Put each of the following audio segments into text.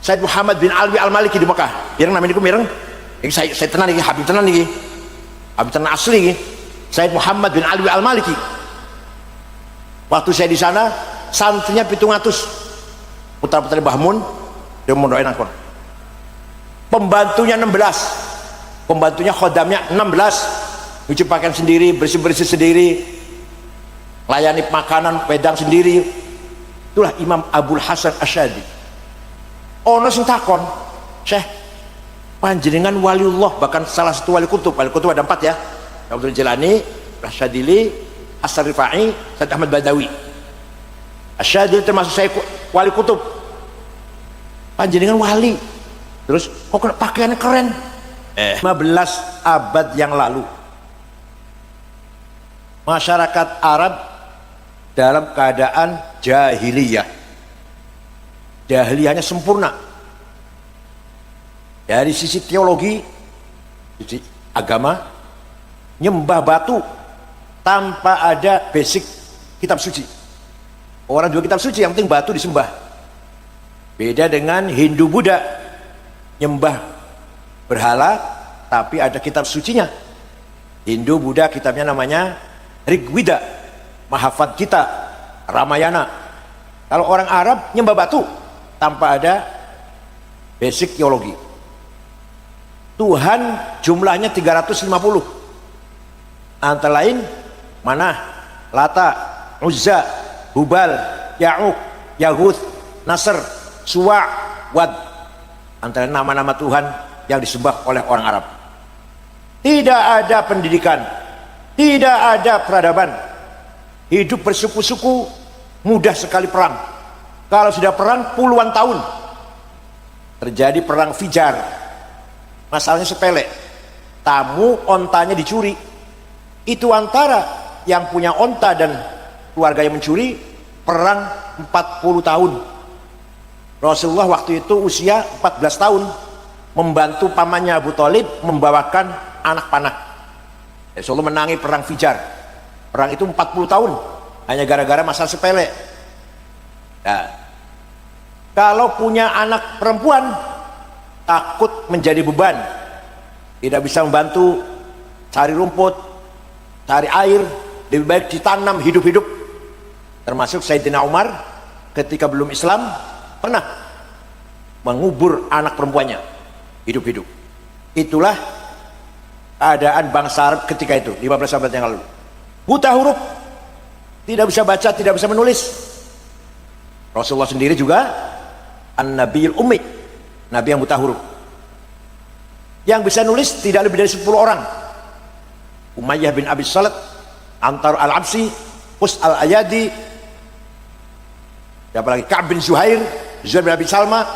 Said Muhammad bin Alwi Al-Maliki di Mekah. Ireng namanya mireng. Saya tenan iki, Habib tenan iki. Habib tenan asli iki. Said Muhammad bin Alwi Al-Maliki. Waktu saya di sana, santrinya 700. Putra-putri Mbah Mun, dia mau doain aku. Pembantunya 16. Pembantunya khodamnya 16. Nyuci pakaian sendiri, bersih-bersih sendiri, layani makanan, pedang sendiri. Itulah Imam Abul Hasan Asy'adi. Ono sing takon, Syekh, panjenengan waliullah, bahkan salah satu wali kutub ada 4 ya, Abdul Jilani, Asy'adili, As-Rifai, Said Ahmad Badawi. Asy'adili termasuk saya wali kutub. Panjenengan wali, terus kok pakaiannya keren. 15 abad yang lalu masyarakat Arab dalam keadaan jahiliyah. Jahiliyahnya sempurna dari sisi teologi, sisi agama, nyembah batu tanpa ada basic kitab suci. Orang juga kitab suci, yang penting batu disembah. Beda dengan Hindu Buddha, nyembah berhala tapi ada kitab sucinya. Hindu Buddha kitabnya namanya Rigveda, Mahafad Gita, Ramayana. Kalau orang Arab nyembah batu tanpa ada basic teologi. Tuhan jumlahnya 350. Antara lain Manah, Lata, Uzza, Hubal, Ya'uq, Yahuth, Nasr, Suwa', Wad. Antara nama-nama Tuhan yang disembah oleh orang Arab. Tidak ada pendidikan, tidak ada peradaban, hidup bersuku-suku, mudah sekali perang. Kalau sudah perang puluhan tahun, terjadi perang Fijar. Masalahnya sepele, tamu ontanya dicuri. Itu antara yang punya onta dan keluarga yang mencuri, perang 40 tahun. Rasulullah waktu itu usia 14 tahun, membantu pamannya Abu Thalib membawakan anak panah. Rasulullah menangi perang Fijar. Perang itu 40 tahun hanya gara-gara masalah sepele. Nah, kalau punya anak perempuan takut menjadi beban, tidak bisa membantu cari rumput, cari air, lebih baik ditanam hidup-hidup. Termasuk Sayyidina Umar ketika belum Islam pernah mengubur anak perempuannya hidup-hidup. Itulah keadaan bangsa Arab ketika itu, 15 abad yang lalu. Buta huruf, tidak bisa baca, tidak bisa menulis. Rasulullah sendiri juga An-Nabiyul Ummi, Nabi yang buta huruf. Yang bisa nulis tidak lebih dari 10 orang. Umayyah bin Abi Salat, Antar Al-Absi, Qus Al-Ayadi, siapa lagi, Ka'ab bin Zuhair, Zuhair bin Abi Salma,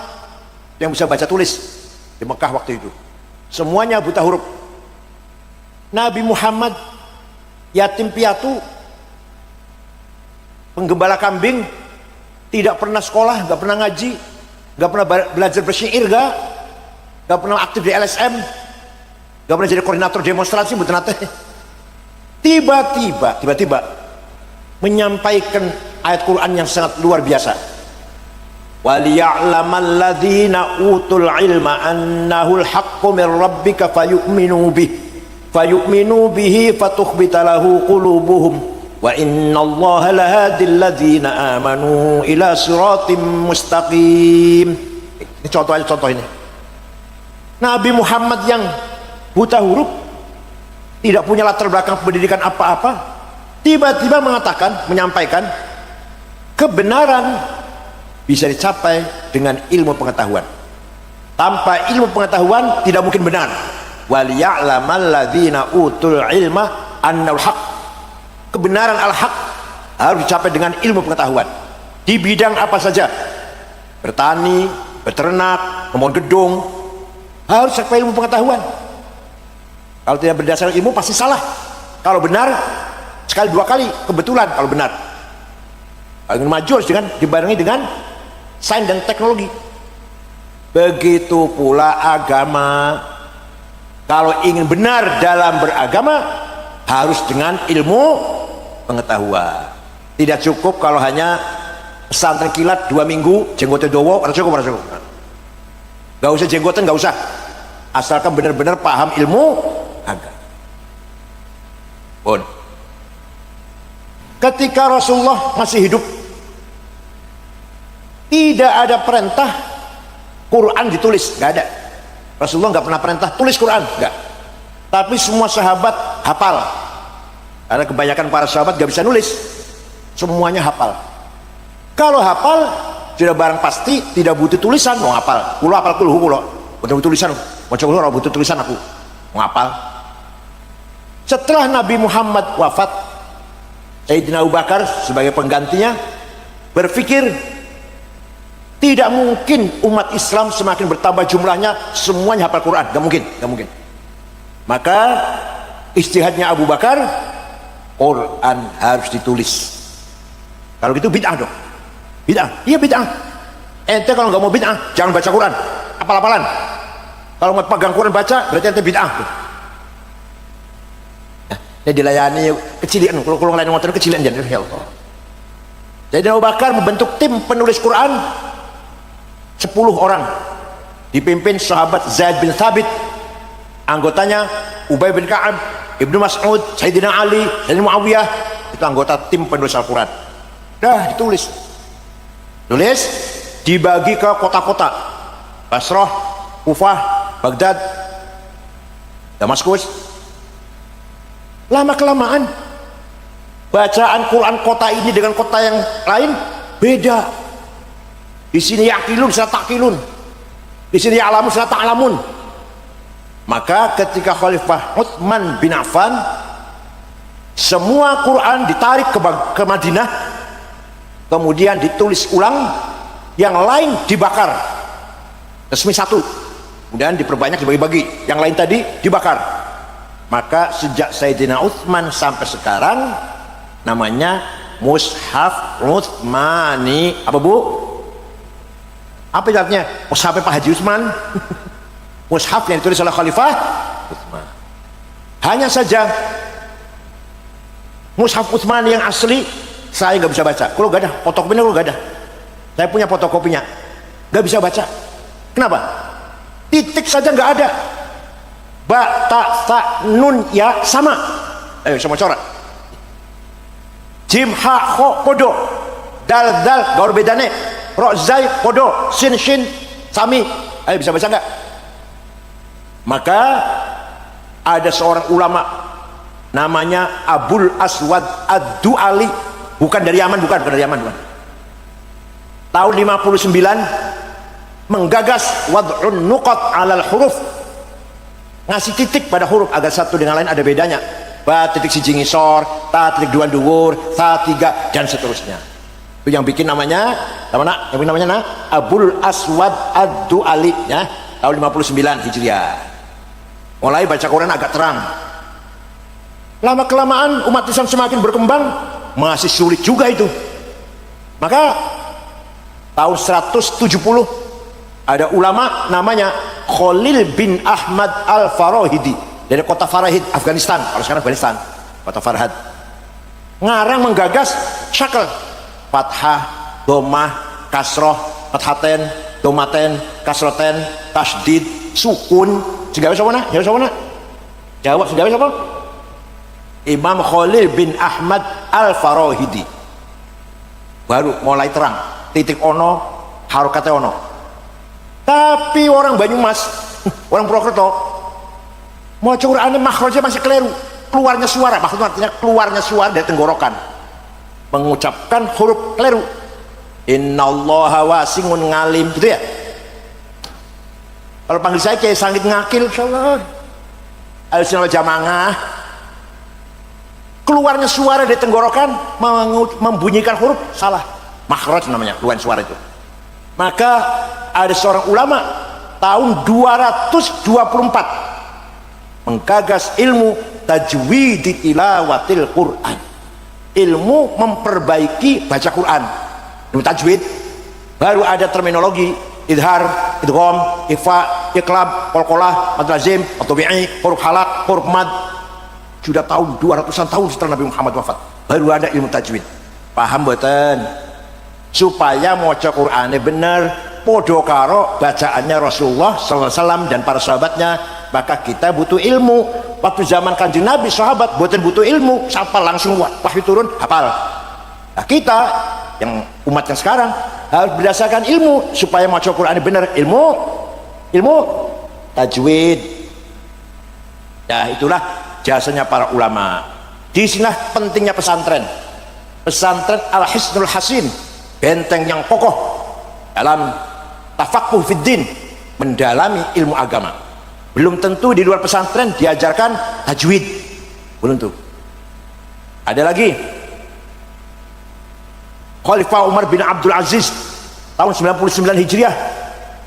yang bisa baca tulis di Mekah waktu itu. Semuanya buta huruf. Nabi Muhammad yatim piatu, penggembala kambing, tidak pernah sekolah, nggak pernah ngaji, nggak pernah belajar bersyair, nggak pernah aktif di LSM, nggak pernah jadi koordinator demonstrasi, betul nate. Tiba-tiba menyampaikan ayat Quran yang sangat luar biasa. وَلِيَعْلَمَ الَّذِينَ أُوتُوا الْعِلْمَ أَنَّهُ الْحَقُّ مِنْ رَبِّكَ فَيُؤْمِنُوا بِهِ فَتُخْبِتَ لَهُ قُلُوبُهُمْ وَإِنَّ اللَّهَ لَهَادِ الَّذِينَ آمَنُوا إِلَى صِرَاطٍ مُسْتَقِيمٍ. Ini contoh ini. Nabi Muhammad yang buta huruf, tidak punya latar belakang pendidikan apa-apa, tiba-tiba menyampaikan kebenaran bisa dicapai dengan ilmu pengetahuan. Tanpa ilmu pengetahuan tidak mungkin benar. Waliya'lamal ladzina utul ilma annal haq. Kebenaran al-haq harus dicapai dengan ilmu pengetahuan. Di bidang apa saja, bertani, beternak, membangun gedung, harus capai ilmu pengetahuan. Kalau tidak berdasarkan ilmu pasti salah. Kalau benar sekali dua kali kebetulan kalau benar. Kalau ingin maju harus dibarengi dengan sains dan teknologi. Begitu pula agama. Kalau ingin benar dalam beragama harus dengan ilmu pengetahuan. Tidak cukup kalau hanya pesantren kilat 2 minggu jenggotnya dowo, cukup. Gak usah jenggotan, gak usah, asalkan benar-benar paham ilmu agama. Pun ketika Rasulullah masih hidup, tidak ada perintah Quran ditulis, nggak ada. Rasulullah nggak pernah perintah tulis Quran, nggak. Tapi semua sahabat hafal, karena kebanyakan para sahabat nggak bisa nulis, semuanya hafal. Kalau hafal sudah barang pasti tidak butuh tulisan, mau hafal. Kulo hafal kulo, butuh tulisan, mau coba butuh tulisan aku, mau hafal. Setelah Nabi Muhammad wafat, Sayyidina Abu Bakar sebagai penggantinya berpikir tidak mungkin umat Islam semakin bertambah jumlahnya semuanya hafal Quran, gak mungkin, gak mungkin. Maka ijtihadnya Abu Bakar, Quran harus ditulis. Kalau gitu bid'ah dong, bid'ah, iya bid'ah. Ente kalau nggak mau bid'ah jangan baca Quran, apal-apalan. Kalau mau pegang Quran baca berarti ente bid'ah. Ini dilayani kecilian, kalau lain ngotot kecilian jadi ya Allah. Jadi Abu Bakar membentuk tim penulis Quran 10 orang dipimpin sahabat Zaid bin Thabit, anggotanya Ubay bin Ka'ab, Ibnu Mas'ud, Sayyidina Ali, Sayyidina Muawiyah, itu anggota tim penulis Al-Quran. Dah ditulis, tulis, dibagi ke kota-kota, Basrah, Kufah, Baghdad, Damaskus. Lama kelamaan bacaan Quran kota ini dengan kota yang lain beda. Di sini yakilun, sana takilun. Di sini ya'lamun, sana ta'lamun. Maka ketika Khalifah Utsman bin Affan, semua Quran ditarik ke Madinah, kemudian ditulis ulang, yang lain dibakar. Resmi satu, kemudian diperbanyak, dibagi-bagi. Yang lain tadi dibakar. Maka sejak Sayyidina Utsman sampai sekarang namanya Mushaf Utsmani. Apa bu? Apa artinya? Mushaf Pak Haji Utsman. Mushaf yang ditulis oleh Khalifah Utsman. Hanya saja Mushaf Utsman yang asli saya nggak bisa baca. Kalau nggak ada fotokopinya, kalau nggak ada. Saya punya fotokopinya, nggak bisa baca. Kenapa? Titik saja nggak ada. Ba, ta, sa, nun, ya sama. Ayo sama corak. Jim, ha, ho, podo. Dal, dal, gaur bedane. Ro, zai, podo. Sin, shin, sami. Ayo bisa baca nggak? Maka ada seorang ulama namanya Abul Aswad Ad-Du'ali, bukan dari Yaman, bukan dari Yaman, bukan. Tahun 59 menggagas wad'un nuqat 'alal huruf, ngasih titik pada huruf agar satu dengan lain ada bedanya. Ba titik siji ngisor, ta titik dua dhuwur, ta tiga, dan seterusnya. Itu yang bikin namanya Abul Aswad Ad-Du'ali, ya, tahun 59 Hijriah. Mulai baca Quran agak terang. Lama kelamaan umat Islam semakin berkembang, masih sulit juga itu. Maka tahun 170 ada ulama namanya Khalil bin Ahmad Al-Farahidi dari kota Farahid, Afghanistan. Kalau sekarang Afghanistan, kota Farhad. Ngarang menggagas syakal, fathah, domah, kasroh, fathaten, domaten, kasroten, tasdid, sukun. Segala mana? Jawab mana? Jawab segala siapa? Imam Khalil bin Ahmad Al-Farahidi. Baru mulai terang, titik ono, harokate ono. Tapi orang Banyumas, orang Purwokerto, mau Quran makhrajnya masih keliru, keluarnya suara, maksudnya artinya keluarnya suara dari tenggorokan, mengucapkan huruf keliru. Innallaha wasi'un ngalim, gitu ya. Kalau panggil saya kayak sangit ngakil, insyaallah. Al-Sunnah Jamaah, keluarnya suara dari tenggorokan membunyikan huruf salah, makhraj namanya, keluar suara itu. Maka ada seorang ulama tahun 224 menggagas ilmu tajwid tilawatil Quran, ilmu memperbaiki baca Quran, ilmu tajwid. Baru ada terminologi idhar, idgham, ikhfa, iqlab, qalqalah, mad lazim, tabi'i, huruf halaq, huruf mad. Sudah tahun 200-an tahun setelah Nabi Muhammad wafat baru ada ilmu tajwid. Paham mboten? Supaya maca Qur'ane bener, podo karo bacaannya Rasulullah SAW dan para sahabatnya. Maka kita butuh ilmu. Waktu zaman Kanjeng Nabi, sahabat buatan butuh ilmu, hafal langsung, wahyu turun hafal. Nah, kita yang umat yang sekarang harus berdasarkan ilmu supaya maca Quran ini benar. Ilmu tajwid. Ya, itulah jasanya para ulama. Di sinilah pentingnya pesantren. Pesantren Al-Hisnul Hasin, benteng yang kokoh dalam tafaqquh fid din, mendalami ilmu agama. Belum tentu di luar pesantren diajarkan tajwid, belum tentu. Ada lagi Khalifah Umar bin Abdul Aziz tahun 99 Hijriah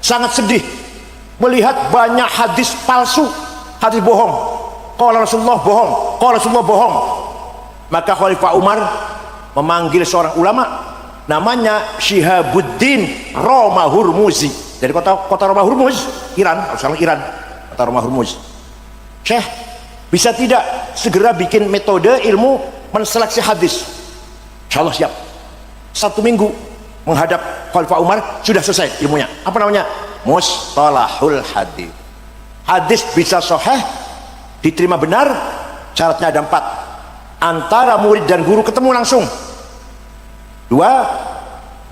sangat sedih melihat banyak hadis palsu, hadis bohong. Qala Rasulullah bohong, qala Rasulullah bohong. Maka Khalifah Umar memanggil seorang ulama namanya Syihabuddin Roma Hurmuzi dari kota Roma Hurmuz, Iran, sekarang Iran, kota Roma Hurmuz. Syekh, bisa tidak segera bikin metode ilmu menseleksi hadis? Insyaallah siap. 1 minggu menghadap Khalifah Umar sudah selesai ilmunya. Apa namanya? Mustalahul hadis. Hadis bisa sahih, diterima benar, syaratnya ada 4. Antara murid dan guru ketemu langsung. 2,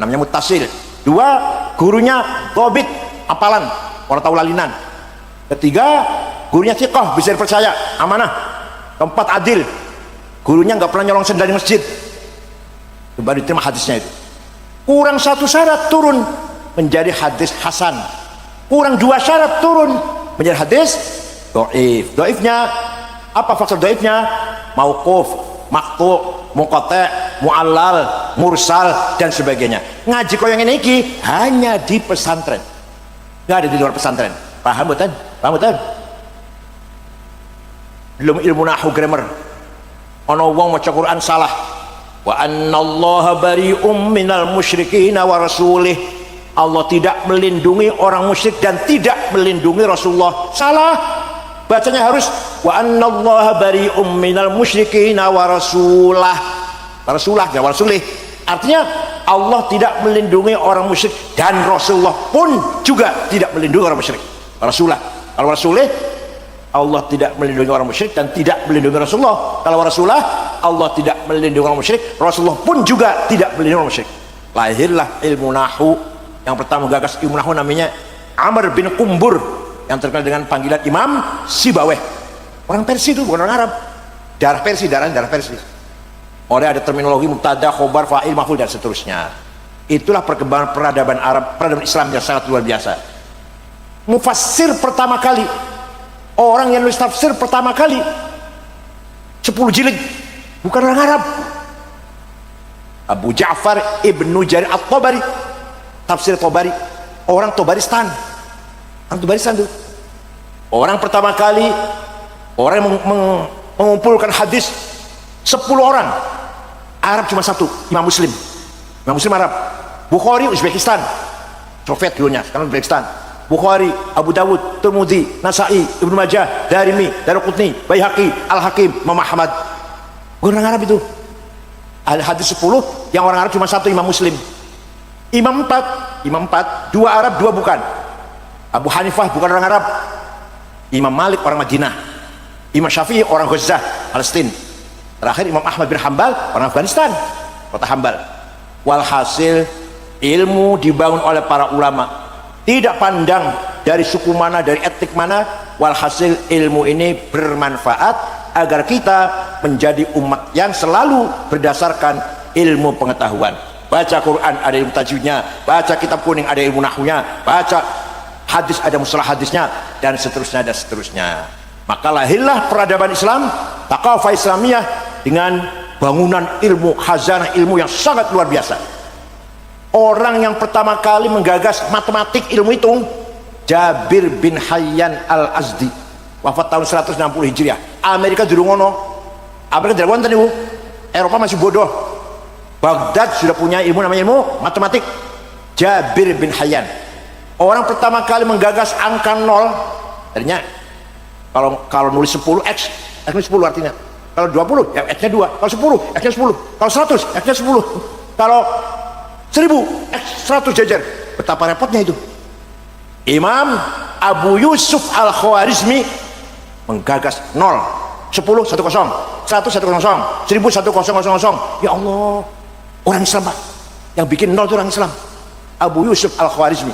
namanya muttasil. 2, gurunya dhabit, hafalan, orang tahu lalinan. 3, gurunya thiqah, bisa dipercaya, amanah. 4, adil, gurunya nggak pernah nyolong sendal di masjid. Baru diterima hadisnya itu. Kurang 1 syarat turun menjadi hadis hasan. Kurang 2 syarat turun menjadi hadis dhaif. Dhaifnya apa faktor dhaifnya? Mauquf, maqtu', munqati', mu'allal, mursal dan sebagainya. Ngaji koyo ngene iki hanya di pesantren. Enggak ada di luar pesantren. Paham betul? Paham betul? Belum ilmu nahwu grammar. Ana wong maca Quran salah. Wa annallaha bari'um minal musyrikin wa rasulih. Allah tidak melindungi orang musyrik dan tidak melindungi Rasulullah. Salah. Bacanya harus wa annallaha bari'um minal musyrikin wa rasulah. Rasulah jangan rasulih. Artinya Allah tidak melindungi orang musyrik dan Rasulullah pun juga tidak melindungi orang musyrik. Rasulah. Kalau rasulih Allah tidak melindungi orang musyrik dan tidak melindungi Rasulullah. Kalau Rasulullah Allah tidak melindungi orang musyrik, Rasulullah pun juga tidak melindungi orang musyrik. Lahirlah ilmu nahwu. Yang pertama gagas ilmu nahwu namanya Amr bin Qumbur, yang terkenal dengan panggilan Imam Sibaweh. Orang Persia itu, bukan orang Arab. Darah Persia, darah Persia. Orang ada terminologi mubtada, khobar, fa'il, maf'ul dan seterusnya. Itulah perkembangan peradaban Arab, peradaban Islam yang sangat luar biasa. Mufassir pertama kali, orang yang nulis tafsir pertama kali 10 jilid bukan orang Arab. Abu Ja'far Ibnu Jarir At-Tabari, tafsir Tabari, orang Tabaristan. Orang Tabaristan itu orang pertama kali orang yang mengumpulkan hadis 10 orang. Arab cuma 1, Imam Muslim. Imam Muslim Arab. Bukhari Uzbekistan, Soviet dulunya, sekarang Uzbekistan. Bukhari, Abu Dawud, Tirmidzi, Nasa'i, Ibnu Majah, Darimi, Daruqutni, Baihaqi, Al-Hakim, Imam Ahmad. Orang Arab itu. Ada hadis 10 yang orang Arab cuma 1, Imam Muslim. Imam 4, 2 Arab, 2 bukan. Abu Hanifah bukan orang Arab. Imam Malik orang Madinah. Imam Syafi'i orang Gaza, Palestina. Terakhir Imam Ahmad bin Hanbal orang Afghanistan, kota Hanbal. Walhasil ilmu dibangun oleh para ulama. Tidak pandang dari suku mana, dari etnik mana. Walhasil ilmu ini bermanfaat agar kita menjadi umat yang selalu berdasarkan ilmu pengetahuan. Baca Quran ada ilmu tajwidnya, baca kitab kuning ada ilmu nahwunya, baca hadis ada mustalah hadisnya, dan seterusnya dan seterusnya. Maka lahirlah peradaban Islam, thaqafah Islamiyah, dengan bangunan ilmu, khazanah ilmu yang sangat luar biasa. Orang yang pertama kali menggagas matematik ilmu hitung Jabir bin Hayyan Al-Azdi, wafat tahun 160 Hijriah. Amerika dulu ngono, Amerika tidak wonten ibu, Eropa masih bodoh. Baghdad sudah punya ilmu namanya ilmu matematik. Jabir bin Hayyan orang pertama kali menggagas angka 0. Artinya kalau nulis 10 X nulis 10 artinya. Kalau 20 ya X nya 2, kalau 10 X nya 10, kalau 100 X nya 10, kalau 1000 X 100 jajar. Betapa repotnya itu. Imam Abu Yusuf Al-Khwarizmi menggagas 0, 10, 10, 100, 100, 1000, 1000. Ya Allah, orang Islam Pak. Yang bikin 0 itu orang Islam. Abu Yusuf Al-Khwarizmi.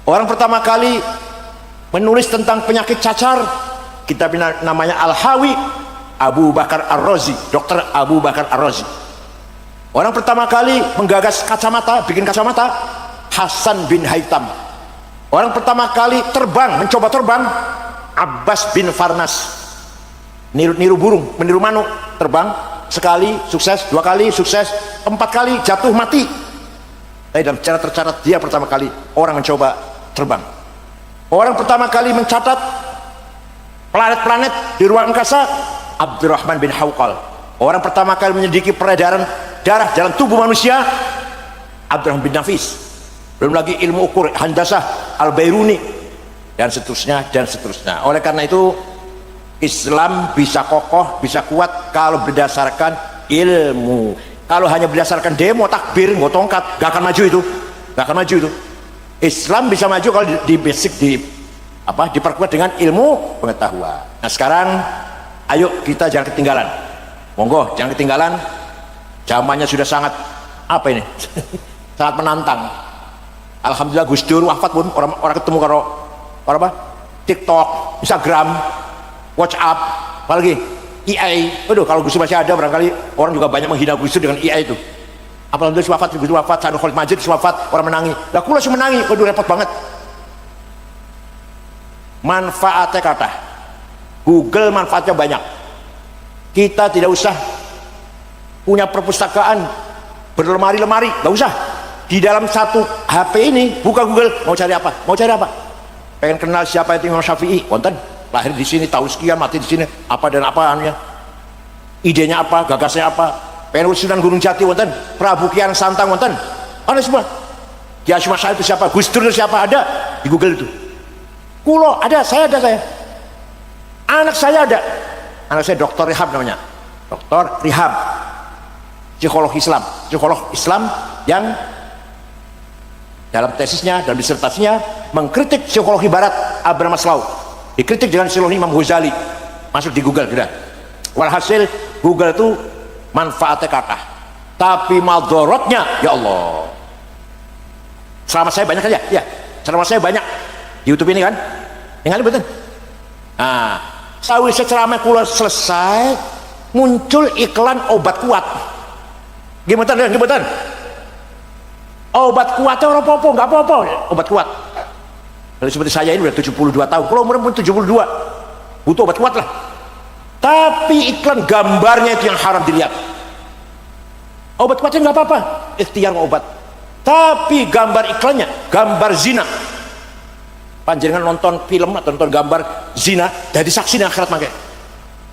Orang pertama kali menulis tentang penyakit cacar, kitab namanya Al-Hawi, Abu Bakar Ar-Razi, Dr. Abu Bakar Ar-Razi. Orang pertama kali menggagas kacamata, bikin kacamata, Hasan bin Haytham. Orang pertama kali terbang, mencoba terbang, Abbas bin Farnas. Niru burung, meniru manuk, terbang sekali sukses, 2 kali sukses, 4 kali jatuh mati. Tapi dalam secara tercatat dia pertama kali orang mencoba terbang. Orang pertama kali mencatat planet-planet di ruang angkasa, Abdurrahman bin Hawqal. Orang pertama kali menyelidiki peredaran darah dalam tubuh manusia, Abdurrahman bin Nafis. Belum lagi ilmu ukur handasah Al-Bairuni, dan seterusnya dan seterusnya. Oleh karena itu Islam bisa kokoh, bisa kuat kalau berdasarkan ilmu. Kalau hanya berdasarkan demo, takbir, nggak tongkat, gak akan maju itu, gak akan maju itu. Islam bisa maju kalau di basic, diperkuat dengan ilmu pengetahuan. Nah sekarang ayo kita jangan ketinggalan, monggo jangan ketinggalan. Zamannya sudah sangat apa ini sangat menantang. Alhamdulillah Gus Dur wafat pun orang ketemu karo apa TikTok, Instagram, WhatsApp, apalagi AI. Waduh, kalau Gus Dur masih ada barangkali orang juga banyak menghina Gus Dur dengan AI itu. Apalagi Gus wafat, Gus Dur wafat, Sanu Khalid Majid wafat, orang menangi. Lah kula sih menangi, waduh repot banget. Manfaatnya kata Google, manfaatnya banyak. Kita tidak usah punya perpustakaan berlemari-lemari, nggak usah. Di dalam satu HP ini buka Google, mau cari apa? Mau cari apa? Pengen kenal siapa itu Imam Syafi'i, wonten. Lahir di sini, tahun sekian, mati di sini, apa dan apaannya, idenya apa, gagasnya apa. Pengen Sunan Gunung Jati, wonten. Prabu Kian Santang, wonten. Ada semua. Kiai Hasyim Asy'ari itu siapa? Gus Dur itu siapa? Ada di Google itu. Kulo ada, saya ada, saya. Anak saya ada. Anak saya Dr. Rihab namanya. Dr. Rihab. Psikolog Islam yang dalam tesisnya, dalam disertasinya mengkritik psikologi barat Abraham Maslow, dikritik dengan psikologi Imam Ghazali. Masuk di Google sudah. Walhasil Google itu manfaatnya kata, tapi madorotnya ya Allah. Selama saya banyak aja, ya. Selama saya banyak di YouTube ini kan, ingat betul. Nah, sawise ceramah kula selesai, muncul iklan obat kuat. Gimana? Obat kuatnya orang apa-apa, nggak apa-apa, obat kuat. Kalau seperti saya ini udah 72 tahun, kalau umur pun 72, butuh obat kuat lah. Tapi iklan gambarnya itu yang haram dilihat. Obat kuatnya nggak apa-apa, ikhtiar obat. Tapi gambar iklannya, gambar zina. Panjenengan nonton film atau nonton gambar zina, jadi saksi di akhirat mangke.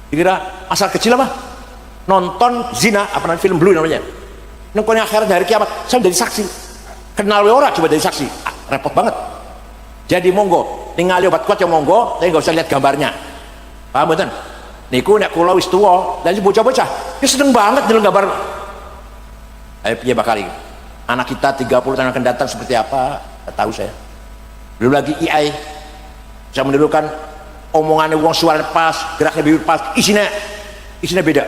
Dikira asal kecil apa? Nonton zina, apa namanya, film Blue namanya. Nonton akhirat hari kiamat, saya jadi saksi. Kenal ora coba jadi saksi, repot banget. Jadi monggo, ningali obat kuat yang monggo, tapi nggak usah lihat gambarnya. Paham betul? Niku nek kula wis tuwa, dan bocah-bocah, dia seneng banget dengan gambar. Ayo piye bakal iki? Anak kita 30 tahun akan datang seperti apa? Nggak tahu saya. Belum lagi AI, bisa menirukan omongannya wong suara pas, geraknya bibir pas, isinya beda.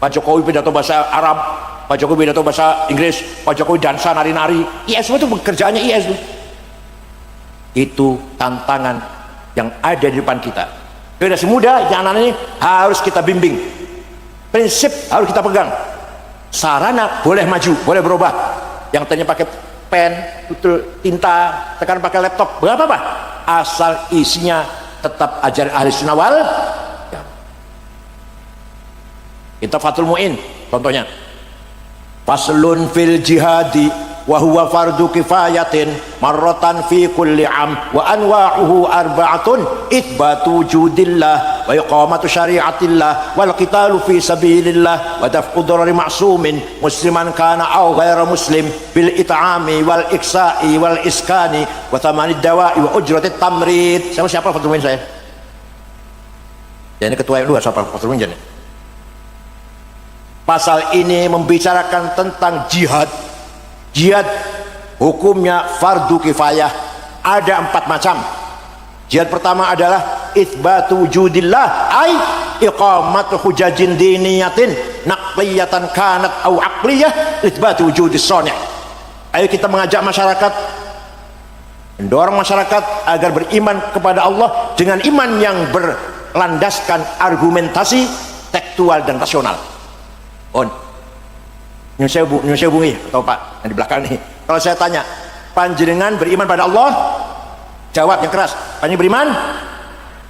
Pak Jokowi pidato bahasa Arab, Pak Jokowi pidato bahasa Inggris, Pak Jokowi dansa nari-nari. IS semua itu pekerjaannya IS itu. Itu tantangan yang ada di depan kita. Generasi muda, anak ini harus kita bimbing. Prinsip harus kita pegang. Sarana boleh maju, boleh berubah. Yang tadinya pakai pen, tinta, tekan pakai laptop, berapa apa? Asal isinya tetap ajaran ahli sunnah wal jamaah. Kita Fathul Mu'in contohnya, faslun fil jihadi wa huwa fardu kifayatin marratan fi kulli am wa anwa'uhu arba'atun itsbatu wujudillah wa iqamatu syari'atillah wal qitalu fi sabilillah wa daf'u darari ma'sumin musliman kana aw ghaira muslim bil it'ami wal iksa'i wal iskani wa thamanid dawa'i wa ujratit tamrid. Siapa Fathul Mu'in saya? Ya, ini ketua yang dua, siapa Fathul Mu'in? Pasal ini membicarakan tentang jihad hukumnya fardu kifayah. Ada 4 macam. Jihad pertama adalah itsbatu wujudillah, ai iqamatu hujajin diniyatin naqliyatan kanat au aqliyah itsbatu wujudis shani'. Ayo kita mengajak masyarakat, mendorong masyarakat agar beriman kepada Allah dengan iman yang berlandaskan argumentasi tekstual dan rasional. Nyun sewu nih, atau Pak yang di belakang nih. Kalau saya tanya, panjenengan beriman pada Allah? Jawab yang keras. Panjenengan beriman?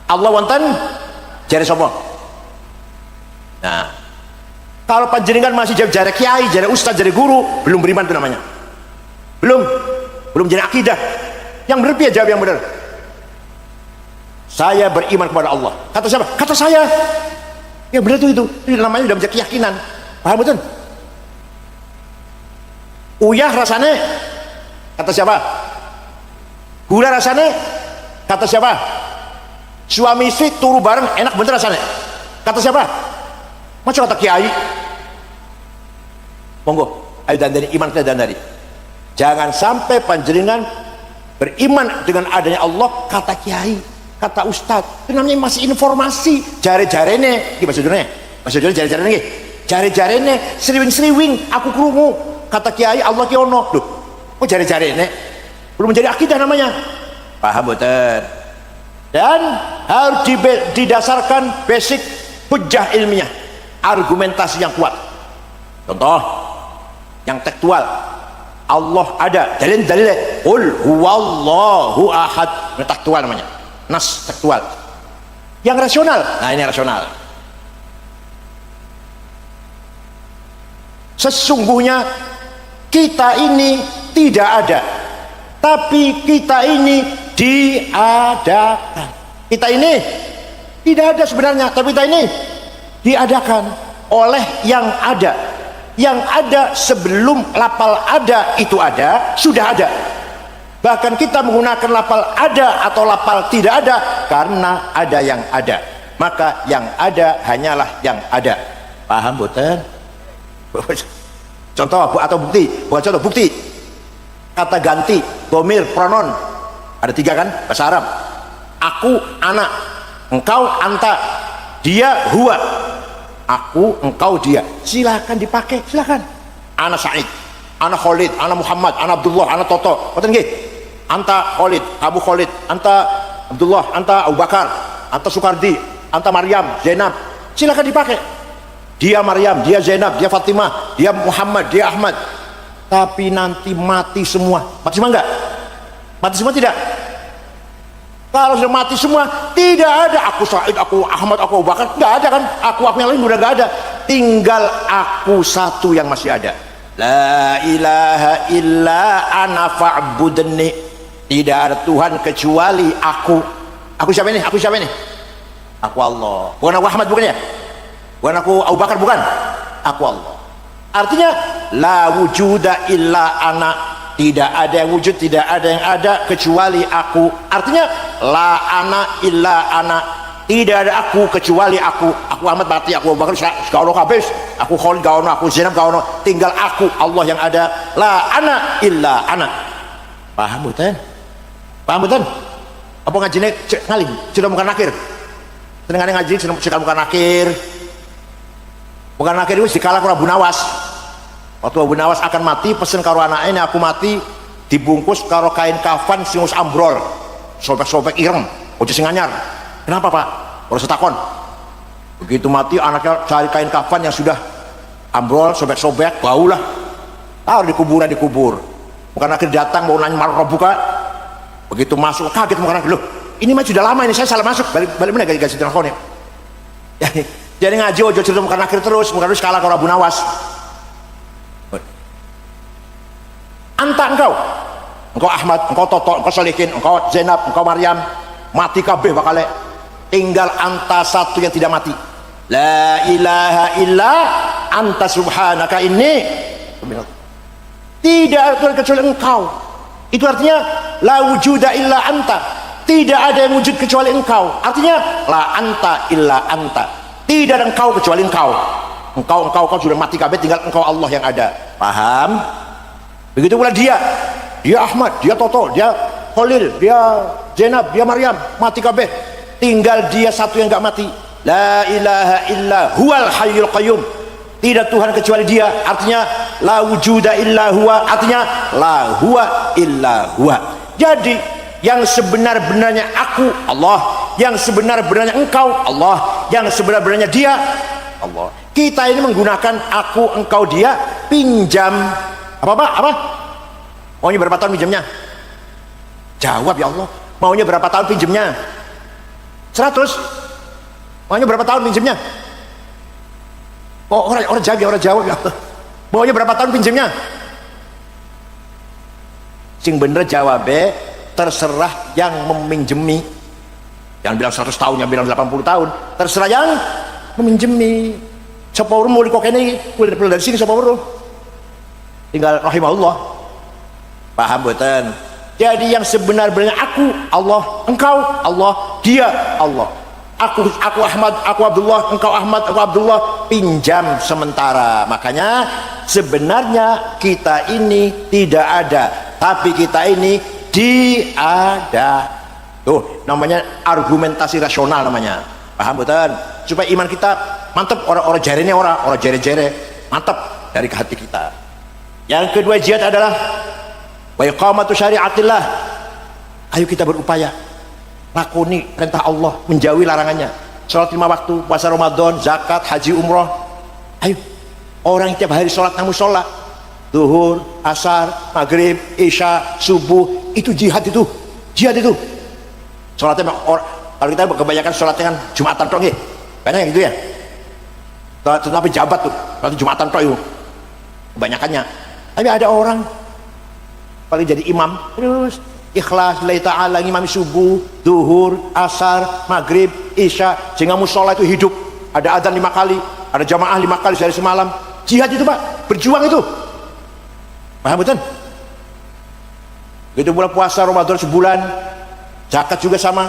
Allah wonten jare sapa? Nah, kalau panjenengan masih jawab jare kiai, jare ustaz, jare guru, belum beriman itu namanya. Belum jadi akidah. Yang benar dia jawab yang benar. Saya beriman kepada Allah. Kata siapa? Kata saya. Ya benar itu namanya sudah menjadi keyakinan. Paham betul? Uyah rasanya kata siapa? Gula rasanya kata siapa? Suami istri turu bareng enak bener rasanya kata siapa? Macam kata kiai. Monggo ayo dandani iman kita dandani. Jangan sampai panjenengan beriman dengan adanya Allah kata kiai, kata ustad. Itu namanya masih informasi. Jare-jarene iki maksudnya jare-jarene iki. Jare-jarene sriwing-sriwing aku krungu kata kiai Allah ki ono. Loh, kok jare-jarene? Belum menjadi akidah namanya. Paham betul? Dan harus didasarkan basic hujjah ilmiah, argumentasi yang kuat. Contoh yang tekstual, Allah ada, dalil-dalilnya qul huwallahu ahad, ini tekstual namanya, nas tekstual. Yang rasional, nah ini rasional. Sesungguhnya kita ini tidak ada, tapi kita ini diadakan. Kita ini tidak ada sebenarnya, tapi kita ini diadakan oleh yang ada. Yang ada sebelum lapal ada itu ada, sudah ada. Bahkan kita menggunakan lapal ada atau lapal tidak ada karena ada yang ada. Maka yang ada hanyalah yang ada. Paham betul? Contoh atau bukti, bukan contoh, bukti. Kata ganti, domir, pronon, ada 3 kan bahasa Arab. Aku, anak, engkau, anta, dia, huwa. Aku, engkau, dia. Silakan dipakai, silakan. Ana Said, ana Khalid, ana Muhammad, ana Abdullah, ana Toto. Ngoten nggih. Anta Khalid, Abu Khalid, anta Abdullah, anta Abu Bakar, anta Sukardi, anta Maryam, Zainab. Silakan dipakai. Dia Maryam, dia Zainab, dia Fatimah, dia Muhammad, dia Ahmad. Tapi nanti mati semua. Mati semua enggak? Mati semua tidak? Kalau sudah mati semua, tidak ada aku Said, aku Ahmad, aku Abu Bakar, enggak ada kan? Aku yang lain udah enggak ada. Tinggal aku satu yang masih ada. La ilaha illa ana fa'budni. Tidak ada Tuhan kecuali aku. Aku siapa ini? Aku siapa ini? Aku Allah. Bukan aku Ahmad, bukan ya? Bukan aku Abu Bakar, bukan. Aku Allah. Artinya la wujuda illa ana. Tidak ada yang wujud, tidak ada yang ada kecuali aku. Artinya la ana illa ana. Tidak ada aku kecuali aku. Aku Ahmad mati, aku Abu Bakar gak ono habis. Aku Khalid gak ono, aku Zainab gak ono. Tinggal aku, Allah yang ada. La ana illa ana. Paham betul? Paham betul? Apa ngajine ngaling? Sudah bukan akhir. Senengane ngaji sudah bukan akhir. Bukan akhir itu dikala Abu Nawas. Waktu Abu Nawas akan mati, pesen karo anaknya, ini aku mati dibungkus karo kain kafan sing wis ambrol, sobek-sobek ireng, ojo sing anyar. Kenapa Pak? Ora setakon. Begitu mati anaknya cari kain kafan yang sudah ambrol, sobek-sobek, bau lah. Taruh di kuburan, dikubur. Bukan akhir datang mau nanya marah buka. Begitu masuk kaget muka anak, loh ini mah sudah lama ini, saya salah masuk. Balik mana gaji telepon ya. Jadi ngaji ojo cerita muka akhir terus kalah karo Abu Nawas. Anta engkau Ahmad, engkau Toto, engkau Solihin, engkau Zainab, engkau Maryam, mati kabeh bakal tinggal anta satu yang tidak mati. La ilaha illa anta subhanaka inni. Tidak ada Tuhan kecuali engkau. Itu artinya la wujuda illa anta. Tidak ada yang wujud kecuali engkau. Artinya la anta illa anta. Tidak ada engkau kecuali engkau. Engkau sudah mati kabeh, tinggal engkau Allah yang ada. Paham? Begitu pula dia dia Ahmad, dia Toto, dia Khalil, dia Zainab, dia Maryam, mati kabeh. Tinggal dia satu yang enggak mati. La ilaha illa huwal hayyul qayyum. Tidak Tuhan kecuali dia, artinya la wujuda illa huwa, artinya la huwa illa huwa. Jadi yang sebenar-benarnya aku Allah, yang sebenar-benarnya engkau Allah, yang sebenar-benarnya dia Allah. Kita ini menggunakan aku, engkau, dia, pinjam apa? Maunya berapa tahun pinjamnya? Jawab ya Allah. Maunya berapa tahun pinjamnya? 100. Maunya berapa tahun pinjamnya? Oh, orang jawab ya Allah. Maunya berapa tahun pinjamnya? Sing bener jawab, terserah yang meminjemi. Yang bilang 100 tahun, yang bilang 80 tahun, terserah yang meminjemi. Sapa urung mulih kok kene iki, mulih dari sini sapa urung. Tinggal rahimahullah. Paham mboten? Jadi yang sebenar-benarnya aku Allah, engkau Allah, dia Allah. Aku Ahmad, aku Abdullah, engkau Ahmad, aku Abdullah, pinjam sementara. Makanya sebenarnya kita ini tidak ada, tapi kita ini diada. Tuh namanya argumentasi rasional namanya. Paham betul? Supaya iman kita mantap, orang jere-nya orang jere-jere mantap dari hati kita. Yang kedua jihad adalah wa iqamatu syariatillah. Ayo kita berupaya lakoni perintah Allah, menjauhi larangannya. Salat 5 waktu, puasa Ramadan, zakat, haji, umroh. Ayo, orang yang tiap hari sholat namun sholat zuhur, asar, maghrib, isya, subuh, itu jihad itu. Jihad itu. Sholatnya kalau kita kebanyakan sholatnya kan Jumatan tok nggih. Banyak yang gitu ya. Tetapi jabat tuh, sholat Jumatan tok itu. Kebanyakannya. Tapi ada orang paling jadi imam terus ikhlas lillahi ta'ala ngimami subuh, zuhur, asar, maghrib, isya, sehingga musola itu hidup. Ada adzan 5 kali, ada jamaah 5 kali sehari semalam. Jihad itu Pak, berjuang itu. Paham betul? Begitu pula puasa Ramadan sebulan, zakat juga sama,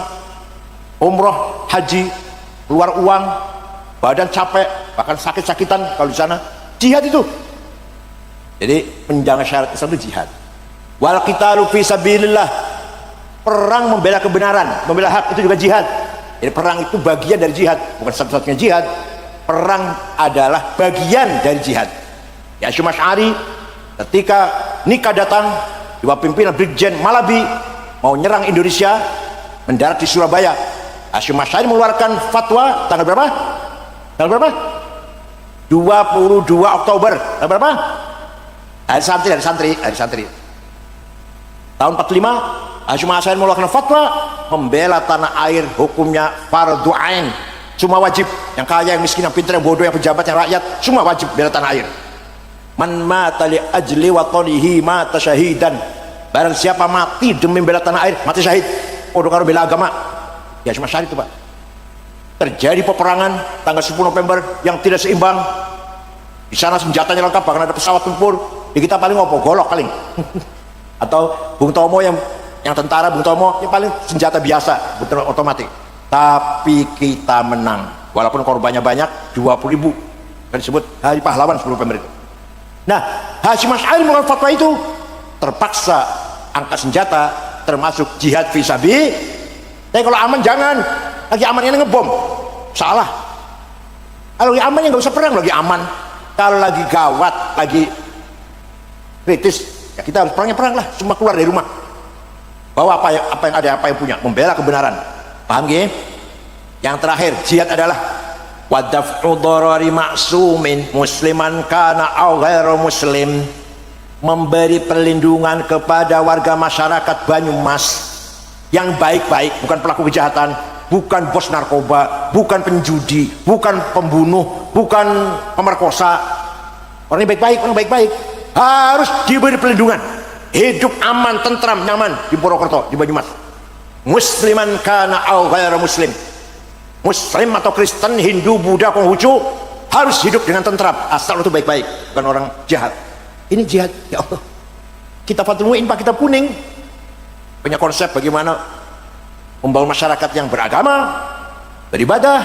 umroh, haji, keluar uang, badan capek, bahkan sakit-sakitan kalau di sana. Jihad itu. Jadi menjaga syarat Islam itu jihad. Wal qitalu fi sabilillah, perang membela kebenaran, membela hak, itu juga jihad. Jadi perang itu bagian dari jihad, bukan satu-satunya jihad. Perang adalah bagian dari jihad. Ya Syekh Asy'ari ketika nikah datang di bawah pimpinan Brigjen Malabi mau nyerang Indonesia, mendarat di Surabaya. Syekh Asy'ari mengeluarkan fatwa tanggal berapa? Tanggal berapa? 22 Oktober. Tanggal berapa? Hari santri. Tahun 45 Syekh Asy'ari mengeluarkan fatwa membela tanah air, hukumnya fardhu ain, semua wajib. Yang kaya, yang miskin, yang pintar, yang bodoh, yang pejabat, yang rakyat, semua wajib bela tanah air. Man mata li ajli watanihi mata syahidan. Barang siapa mati demi bela tanah air, mati syahid. Podo karo bela agama. Ya Syekh Asy'ari itu Pak. Terjadi peperangan tanggal 10 November yang tidak seimbang. Di sana senjatanya lengkap, bahkan ada pesawat tempur. Di kita paling ngopo, golok paling. Atau Bung Tomo yang tentara, Bung Tomo yang paling senjata biasa, betul otomatis. Tapi kita menang, walaupun korbannya banyak, 20.000. Dan disebut hari pahlawan 10 November itu. Nah, Syekh Asy'ari mengeluarkan fatwa itu, terpaksa angkat senjata, termasuk jihad fisabi. Tapi kalau aman jangan, lagi aman ini ngebom, salah. Kalau lagi aman ya nggak usah perang, lagi aman. Kalau lagi gawat, lagi kritis, ya kita harus perang lah, semua keluar dari rumah, bawa apa yang ada, apa yang punya, membela kebenaran. Paham gak? Yang terakhir jihad adalah wadaf'u dharari ma'sumin musliman kana aw ghairu muslim, memberi perlindungan kepada warga masyarakat Banyumas yang baik-baik, bukan pelaku kejahatan, bukan bos narkoba, bukan penjudi, bukan pembunuh, bukan pemerkosa. Orang baik-baik harus diberi perlindungan, hidup aman, tentram, nyaman di Purwokerto, di Banyumas. Musliman kana au ghairu muslim, muslim atau Kristen, Hindu, Buddha, Konghucu, harus hidup dengan tentram asal itu baik-baik, bukan orang jahat. Ini jihad ya Allah. Kita Fathul Mu'in Pak, kita kuning punya konsep bagaimana membangun masyarakat yang beragama, beribadah,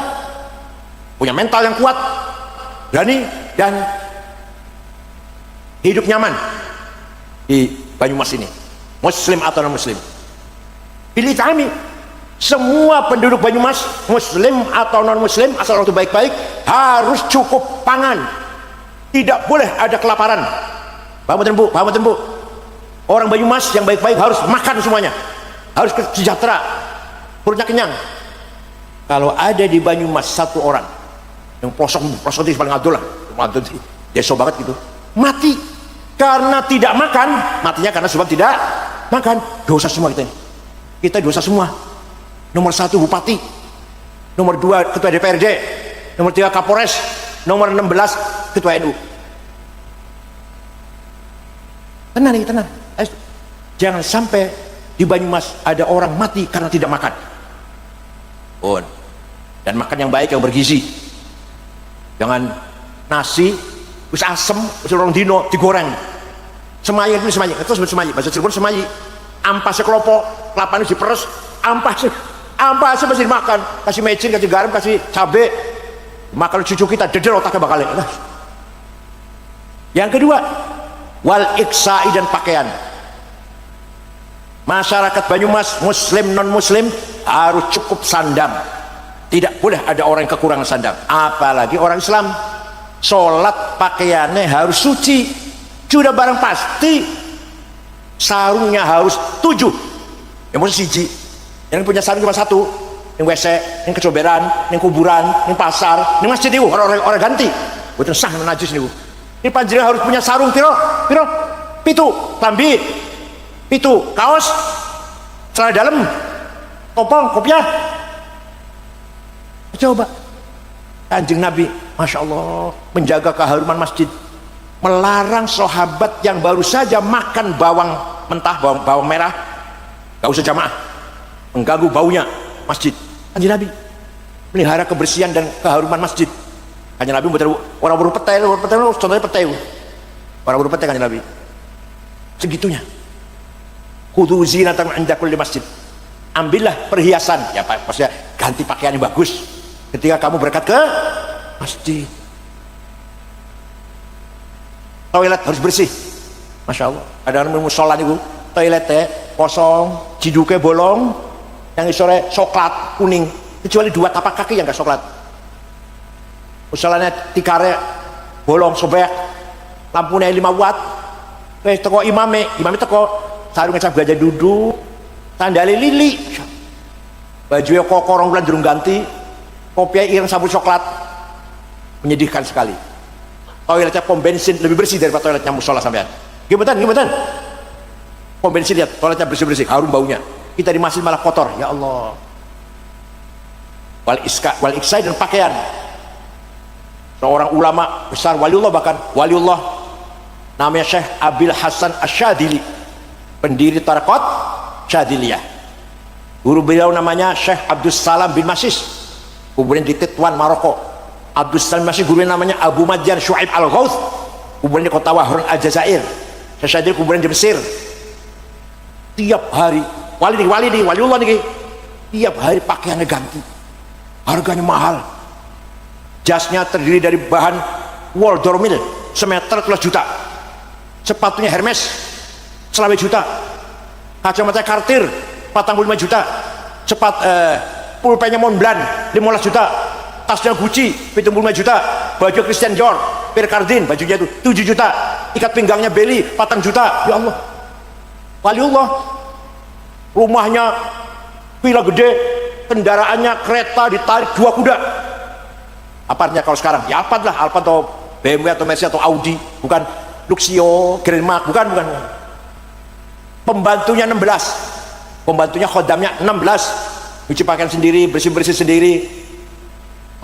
punya mental yang kuat, berani, dan hidup nyaman di Banyumas ini. muslim atau non muslim. Pilih kami. Semua penduduk Banyumas, muslim atau non muslim, asal orang itu baik-baik, harus cukup pangan. Tidak boleh ada kelaparan. Paham betul Bu? Paham betul Bu? Orang Banyumas yang baik-baik harus makan semuanya, harus sejahtera, perutnya kenyang. Kalau ada di Banyumas satu orang yang prosoti paling adul lah, deso banget gitu, mati karena tidak makan, matinya karena sebab tidak makan, dosa semua kita ini. Kita dosa semua. Nomor 1 bupati, nomor 2 ketua DPRD, nomor 3 Kapolres, nomor 16 ketua NU. Tenang nih, tenang. Jangan sampai di Banyumas ada orang mati karena tidak makan. Dan makan yang baik, yang bergizi. Jangan nasi terus asem, terus orang dino digoreng. Semayi itu semayi, itu semayi. Bahasa Cirebon semayi. Ampasnya kelopo, kelapanya diperes, ampasnya masih dimakan. Kasih mecin, kasih garam, kasih cabai. Makan cucu kita, dedel otaknya bakal. Yang kedua, wal iksai dan pakaian. Masyarakat Banyumas, muslim non muslim, harus cukup sandang. Tidak boleh ada orang yang kekurangan sandang, apalagi orang Islam. Sholat pakaiannya harus suci, sudah barang pasti. Sarungnya harus 7, yang maksud siji. Yang punya sarung cuma 1, yang WC, yang kecoberan, yang kuburan, yang pasar, yang masjid itu orang ganti. Betul sah najis nih Bu. Ini panjenengan harus punya sarung piro, pitu, tambi, pitu, kaos, celana dalam, topong, kopiah. Coba Kanjeng Nabi, Masya Allah, menjaga keharuman masjid, melarang sahabat yang baru saja makan bawang mentah, bawang merah, gak usah jamaah, mengganggu baunya masjid. Kanjeng Nabi melihara kebersihan dan keharuman masjid. Kanjeng Nabi orang baru petai, contohnya petai, orang baru petai Kanjeng Nabi segitunya. Khudhu zinatan 'inda kulli masjid, ambillah perhiasan, ya maksudnya ganti pakaian yang bagus ketika kamu berangkat ke masjid. Toilet harus bersih, Masya Allah. Ada orang musola nih Bu, toiletnya kosong, ciduknya bolong, yang sore coklat kuning, kecuali 2 tapak kaki yang gak coklat. Musolanya tikare bolong sobek, lampunya 5 watt. Teko imame teko sarungnya cap gajah duduk, sandali lili, bajunya kokorong bulan durung ganti, kopinya ireng sabun coklat, menyedihkan sekali. Toiletnya pom bensin lebih bersih daripada toiletnya musola sampean. Gimana? Pom bensin lihat, toiletnya bersih, harum baunya. Kita di masjid malah kotor, ya Allah. Wal iksai dan pakaian. Seorang ulama besar, waliullah bahkan, waliullah namanya Syekh Abil Hasan Asyadili, pendiri Tarekat Syadiliyah. Guru beliau namanya Syekh Abdus Salam bin Masis, kuburan di Tetuan, Maroko. Abdus Salam Masis gurunya namanya Abu Madyan Syuaib Al-Ghauth, kuburan di kota Wahrun Aljazair. Syekh Syadili kuburan di Mesir. Tiap hari waliullah nih, tiap hari pakaiannya ganti, harganya mahal. Jasnya terdiri dari bahan wol dormil semeter 12 juta, sepatunya Hermes selawe juta, kacamata Cartier 45 juta, pulpennya Montblanc 15 juta, tasnya Gucci 75 juta, baju Christian Dior Pierre Cardin bajunya itu 7 juta, ikat pinggangnya Belly 4 juta. Ya Allah, waliullah, rumahnya villa gede, kendaraannya kereta ditarik 2 kuda. Apartnya kalau sekarang ya Alphard lah, Alphard atau BMW atau Mercedes atau Audi, bukan Luxio, Grand Mark, bukan. Pembantunya 16, pembantunya khodamnya 16, cuci pakaian sendiri, bersih sendiri,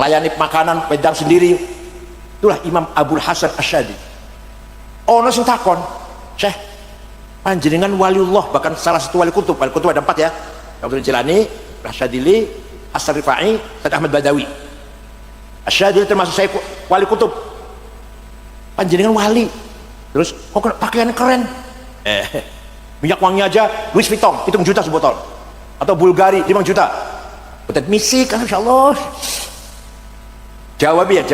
layani makanan pedang sendiri. Itulah Imam Abul Hasan Asyadi. Ono sing takon, Syekh, panjenengan waliullah, bahkan salah satu wali kutub ada 4 ya, Abdul Jilani, Asyadili, As-Rifai, Said Ahmad Badawi. Asyadili termasuk saya wali kutub. Panjenengan wali, terus kok pakaiannya keren, minyak wangi aja Louis Vuitton 7 juta sebotol, atau Bulgari 5 juta, buat misi kan, Insya Allah. Jawab ya.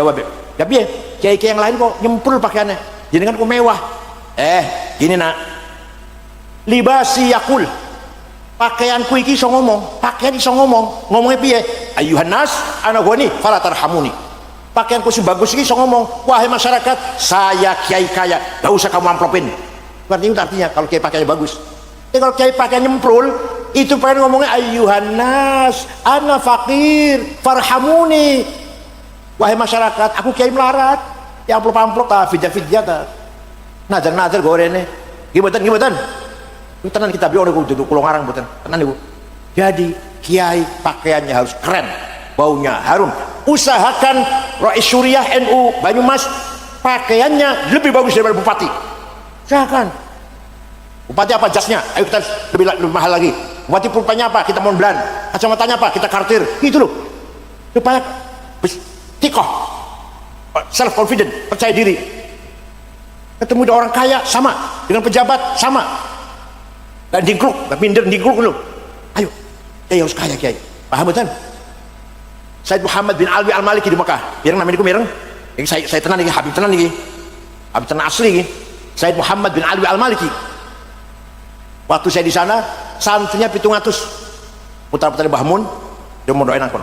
Tapi ya kiai yang lain kok nyempul pakaiannya, jenengan kok mewah. Gini nak, libasi yakul, pakaianku iki iso ngomong, pakaian iso ngomong. Ngomongnya piye? Ayuhan nas ana ghani fala tarhamuni. Pakaianku sing bagus iki iso ngomong, wahai masyarakat, saya kiai kaya, gak usah kamu amplopin. Artinya kalau kiai pakaiannya bagus. Kalau kiai pakaiannya memprul, itu pengen ngomongnya ayuhan nas ana fakir farhamuni. Wahai masyarakat, aku kiai melarat, ya amplop-amplop ta fidya-fidya ta. Najar-najar gorene. Gimana? Tenan kita beli orang duduk pulau ngarang buatan tenan ibu. Jadi kiai pakaiannya harus keren, baunya harum. Usahakan Rais Syuriah NU Banyumas pakaiannya lebih bagus daripada bupati. Usahakan. Bupati apa jasnya? Ayo kita lebih mahal lagi. Bupati pulpennya apa? Kita Montblanc. Kacamatanya apa? Kita Cartier. Gitu loh. Supaya tikoh, self confident, percaya diri. Ketemu dengan orang kaya sama, dengan pejabat sama. Dan dingkluk, minder dingkluk dulu. Ayo, kiai harus kaya kiai. Paham betul? Said Muhammad bin Alwi Al-Maliki di Mekah. Mireng namanya mireng. Saya tenan lagi, Habib tenan lagi. Habib tenan asli lagi. Said Muhammad bin Alwi Al-Maliki. Waktu saya di sana, santrinya 700. Putra-putra Mbah Mun, dia mau doain aku.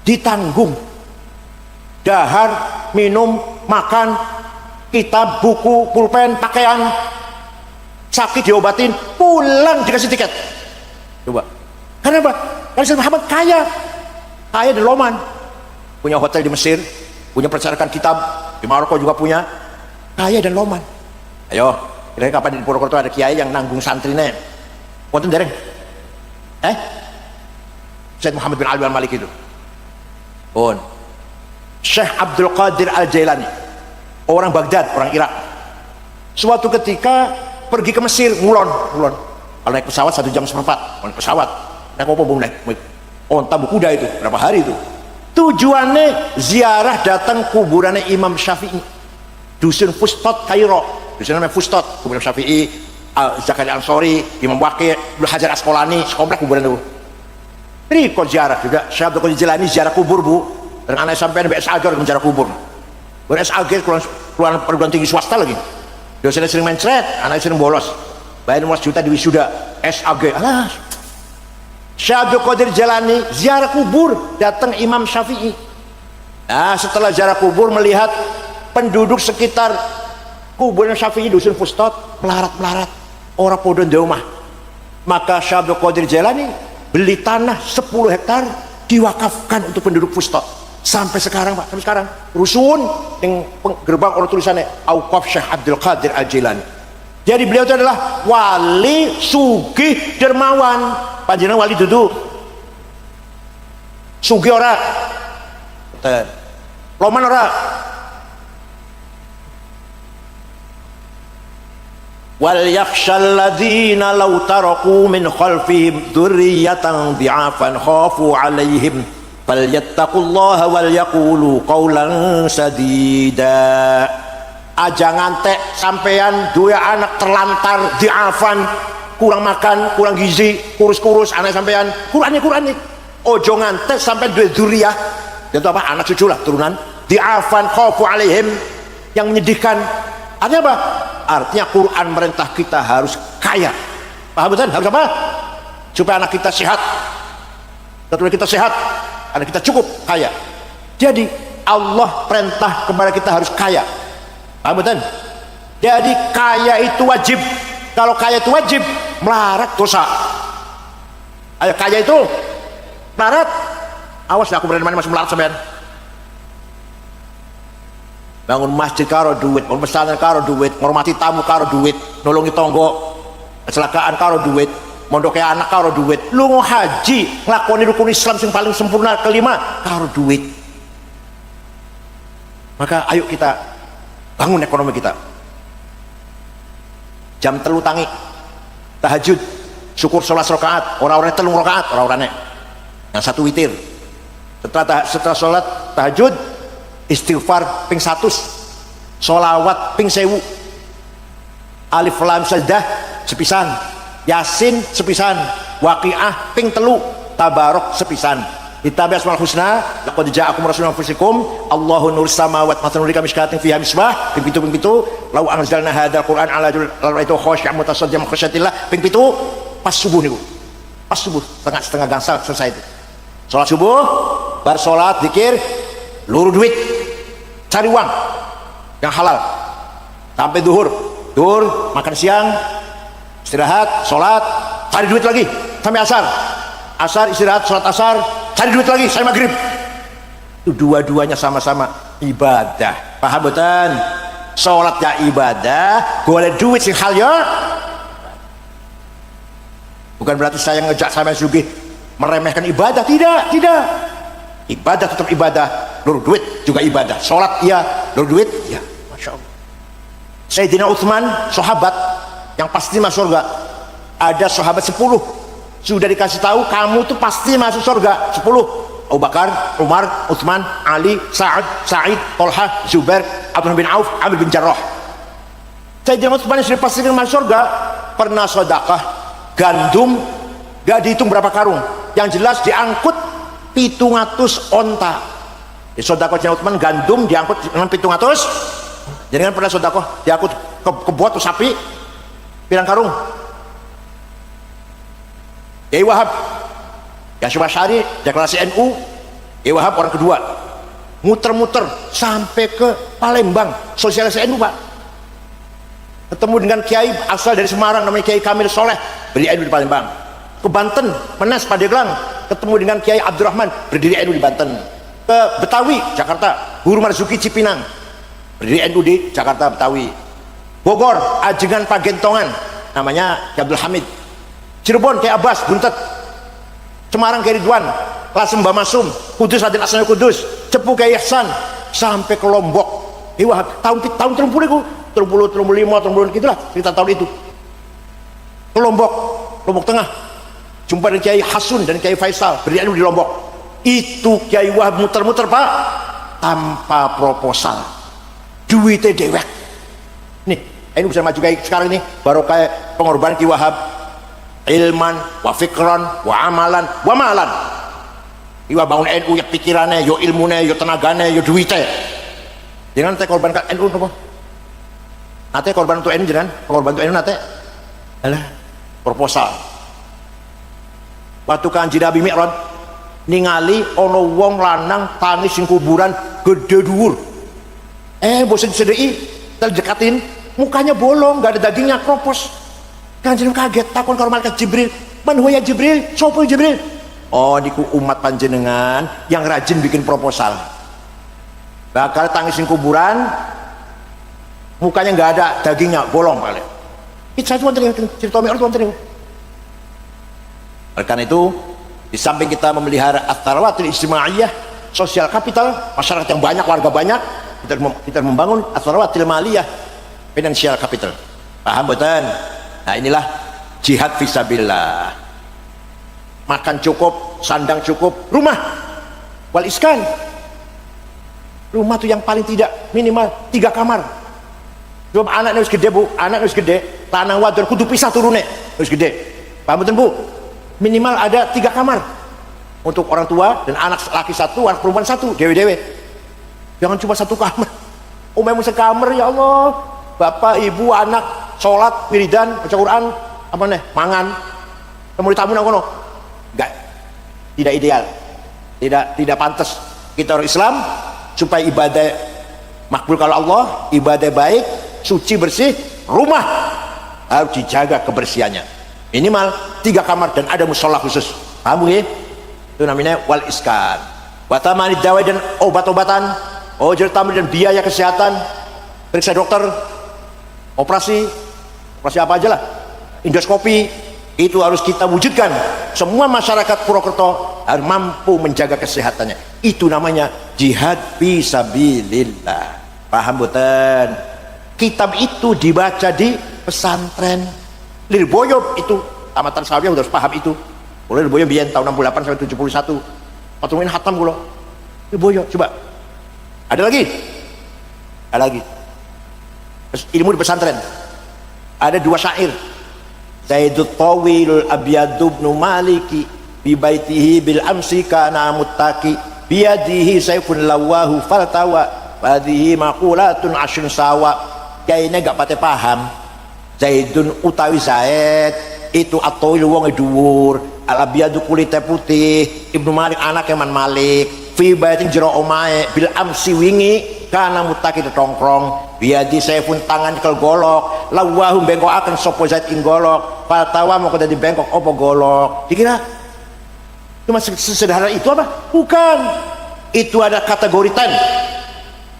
Ditanggung. Dahar, minum, makan, kitab, buku, pulpen, pakaian. Sakit diobatin, pulang dikasih tiket. Coba. Karena apa? Karena Said Muhammad kaya dan loman. Punya hotel di Mesir, punya percetakan kitab di Maroko juga punya. Kaya dan loman. Ayo, kira-kira kapan di Purwokerto ada kiai yang nanggung santrinya? Wonten dereng? Said Muhammad bin Alwi Al-Maliki itu. Pun. Syekh Abdul Qadir Al-Jailani, orang Baghdad, orang Irak. Suatu ketika pergi ke Mesir, ngulon. Kalau naik pesawat 1 jam seperempat, naik pesawat, naik apa naik onta kuda itu, berapa hari itu? Tujuannya ziarah datang kuburannya Imam Syafi'i, dusun Fustot, Kairo. Dusun namanya Fustot, kuburan Syafi'i, Zakaria Ansori, Imam Waqi', Ibnu Hajar Asqalani, sekomplek kuburan itu. Jadi kok ziarah juga, Syekh Abdul Qadir Jilani ziarah kubur bu, dan anak sampai BSAG menziarah kubur. BSAG keluar perguruan tinggi swasta lagi. Dosennya sering mencret, anaknya sering bolos. Bayar 15 juta di wisuda, SAG. Alah. Syekh Abdul Qadir Jilani ziarah kubur, datang Imam Syafi'i. Nah, setelah ziarah kubur melihat penduduk sekitar kuburan Syafi'i dusun Fustot melarat, orang podo di rumah. Maka Syekh Abdul Qadir Jilani beli tanah 10 hektar diwakafkan untuk penduduk Fustot. Sampai sekarang Pak, sampai sekarang rusun yang gerbang orang tulisannya Auqaf Syekh Abdul Qadir Al-Jilani. Jadi beliau itu adalah wali sugih dermawan. Panjenengan wali duduk sugih ora, loman ora. Wal yakhshal ladzina law taraku min khalfihim dzurriyyatan dhi'afan khafu 'alaihim falyattaqullaha wal yaqulu qawlan sadida. Aja ngantek sampean dua anak terlantar diafan, kurang makan, kurang gizi, kurus-kurus anak sampean, Qur'an nih. Ojo ngantek sampai dua dzurriyah, itu apa? Anak cucu lah, turunan. Diafan khafu 'alaihim, yang menyedihkan. Artinya apa? Artinya Quran merintah kita harus kaya. Paham betul? Harus apa? Supaya anak kita sehat. Setelah kita sehat, anak kita cukup kaya. Jadi Allah perintah kepada kita harus kaya. Paham betul? Jadi kaya itu wajib. Kalau kaya itu wajib, melarat dosa. Ayo kaya itu melarat. Awas aku berani mana masih melarat sampean. Bangun masjid karo duit, bangun pesantren karo duit, menghormati tamu karo duit, nolongi tonggo, kecelakaan karo duit, mondoke anak karo duit, lu mau haji, ngelakoni rukun Islam yang paling sempurna kelima karo duit. Maka ayo kita bangun ekonomi kita. Jam 3 tangi tahajud, syukur 11 rakaat, orang-orangnya 3 rakaat, orang-orangnya yang 1 witir. Setelah sholat tahajud, istighfar ping 100, sholawat ping 1000, alif lam sajdah sepisan, yasin sepisan, waqiah ping 3, tabarok sepisan. Kitab asmaul husna, laqad ja'akum rasulun min anfusikum, Allahu nurus samawati wa nurul kamishkatin fiha misbah, ping 7 lau anzalna hadzal Qur'an ala itu khasyi'an mutasaddian khasyatillah ping 7 pas subuh niku. Pas subuh setengah gangsal selesai itu. Salat subuh, bar salat zikir, luru duit, cari uang yang halal. Sampai duhur makan siang, istirahat, salat, cari duit lagi sampai asar istirahat, salat asar, cari duit lagi sampai maghrib. Itu dua-duanya sama-sama ibadah. Paham betul? Salatnya ibadah, golek duit sing hal ya. Bukan berarti saya ngejak sama sugih meremehkan ibadah, tidak. Ibadah tetap ibadah, lur duit juga ibadah. Salat iya, lur duit iya. Masya Allah. Sayyidina Utsman, sahabat yang pasti masuk surga. Ada sahabat 10 sudah dikasih tahu kamu tuh pasti masuk surga. 10. Abu Bakar, Umar, Utsman, Ali, Sa'id, Thalhah, Zubair, Abdurrahman bin Auf, Amir bin Jarrah. Sayyidina Utsman sudah pastikan masuk surga. Pernah sedekah gandum, gak dihitung berapa karung, yang jelas diangkut 700 onta. Di sedekahnya Utsman gandum diangkut dengan 700. Jadi kan pernah sedekah diangkut kebot atau sapi pirang karung. Kiai Wahab Hasyim Asy'ari deklarasi NU, Kiai Wahab orang kedua, muter-muter sampai ke Palembang sosialisasi NU Pak, ketemu dengan Kiai asal dari Semarang namanya Kiai Kamil Soleh berdiri NU di Palembang. Ke Banten Menes Pandeglang ketemu dengan Kiai Abdurrahman berdiri NU di Banten. Ke Betawi Jakarta Guru Marzuki Cipinang berdiri NU di Jakarta Betawi. Bogor Ajengan Pagentongan namanya Kiai Abdul Hamid. Cirebon Kiai Abbas Buntet. Semarang Kiai Ridwan, Lasem Mbah Masum, Kudus Adil Asnawi Kudus, Cepu Kiai Ihsan, sampai ke Lombok. Wah, tahun 30 itu, 30, 35, gitulah cerita tahun itu. Ke Lombok Tengah, jumpa dengan Kiai Hasun dan Kiai Faisal berdiri di Lombok. Itu Kiai Wahab muter-muter Pak, tanpa proposal, duitnya dewek. Nih, ini bisa maju kayak sekarang ini, baru kayak pengorbanan Kiai Wahab. Ilman, wa fikran, wa amalan, wa malan. Iwa bangun NU ya pikirannya, yo ilmunya, yo tenaganya, yo duitnya. Jangan nanti korban NU apa? Nanti korban untuk NU jangan, korban untuk NU nanti. Alah, proposal. Waktu Kanjeng Nabi Mi'raj ningali ono wong lanang tangis sing kuburan gede dhuwur. Bosen sedei, terdekatin, mukanya bolong, gak ada dagingnya, kropos. Kanjeng kaget takon karo malaikat Jibril, "Man huwa ya Jibril? Sopo Jibril?" "Oh, niku umat panjenengan yang rajin bikin proposal. Bakal tangisin kuburan, mukanya nggak ada, dagingnya bolong kali." Itu saya wonten cerita Mi'raj wonten niku. Karena itu, di samping kita memelihara at-tarawatul ijtimaiyah, sosial kapital, masyarakat yang banyak, warga banyak, kita membangun at-tarawatul maliyah, financial capital. Paham betul? Nah, inilah jihad fisabilillah. Makan cukup, sandang cukup, rumah wal iskan. Rumah tuh yang paling tidak minimal 3 kamar. Coba anaknya harus gede Bu, anaknya harus gede, tanah wadur kudu pisah turunnya harus gede. Paham betul Bu? Minimal ada 3 kamar untuk orang tua dan anak laki 1, anak perempuan 1, dewe-dewe. Jangan cuma 1 kamar. Memang sekamar ya Allah. Bapak, ibu, anak sholat, wiridan, baca Quran, apa nih, mangan, temu tamu nang kono, enggak, tidak ideal, tidak pantas. Kita orang Islam supaya ibadah makbul kalau Allah, ibadah baik, suci bersih, rumah harus dijaga kebersihannya, minimal 3 kamar dan ada musola khusus. Kamu ya, itu namanya wal iskan. Watamani dawai dan obat-obatan, ojol tamu dan biaya kesehatan, periksa dokter, operasi apa aja lah, endoskopi, itu harus kita wujudkan. Semua masyarakat Purwokerto harus mampu menjaga kesehatannya. Itu namanya jihad fisabilillah. Paham betul? Kitab itu dibaca di pesantren Lirboyo, itu tamatan Sawiyah harus paham itu. Mulai Lirboyo biyen tahun 68 sampai 71 patuhin hatam kula Lirboyo. Coba ada lagi ilmu di pesantren. Ada 2 syair, Zaidut Tawilul Abyadu ibnu Maliki bi baitihi bil amsi kana muttaqi biyadihi sayfun lawahu faltawa hadhihi maqulatun ashrun sawa kiai ini gak pate paham Zaidun utawi Zaid itu atau wong dhuwur, al-abyadu kulite putih, Ibnu Malik anak Iman Malik, fi baitin jero omae bil amsi wingi kana mutaki tongkrong biadi saifun tangan kel golok lawahu bengkokaken sapa Zaid ing golok fatawa mau dadi bengkok apa golok. Dikira cuma sesederhana itu apa? Bukan, itu ada kategori ten.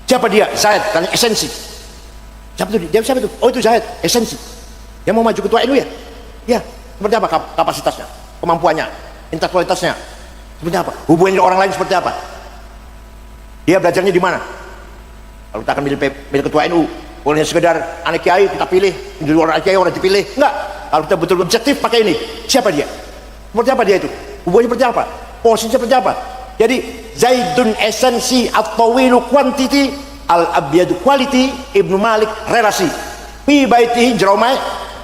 Siapa dia? Zaid, tanya esensi. Siapa itu? Dia siapa itu? Oh itu Zaid, esensi. Yang mau maju ketua NU ya? Ya, seperti apa kapasitasnya, kemampuannya, intelektualitasnya, seperti apa? Hubungannya orang lain seperti apa? Dia belajarnya di mana? Kalau kita akan milih ketua NU, bolehnya sekedar anak kiai kita pilih, di luar anak kiai orang dipilih, enggak. Kalau kita betul objektif pakai ini, siapa dia? Seperti apa dia itu? Hubungannya seperti apa? Posisinya seperti apa? Jadi Zaidun esensi atau wilu quantity, al-abyadu quality, Ibnu Malik relasi. Fi baitihi jeromai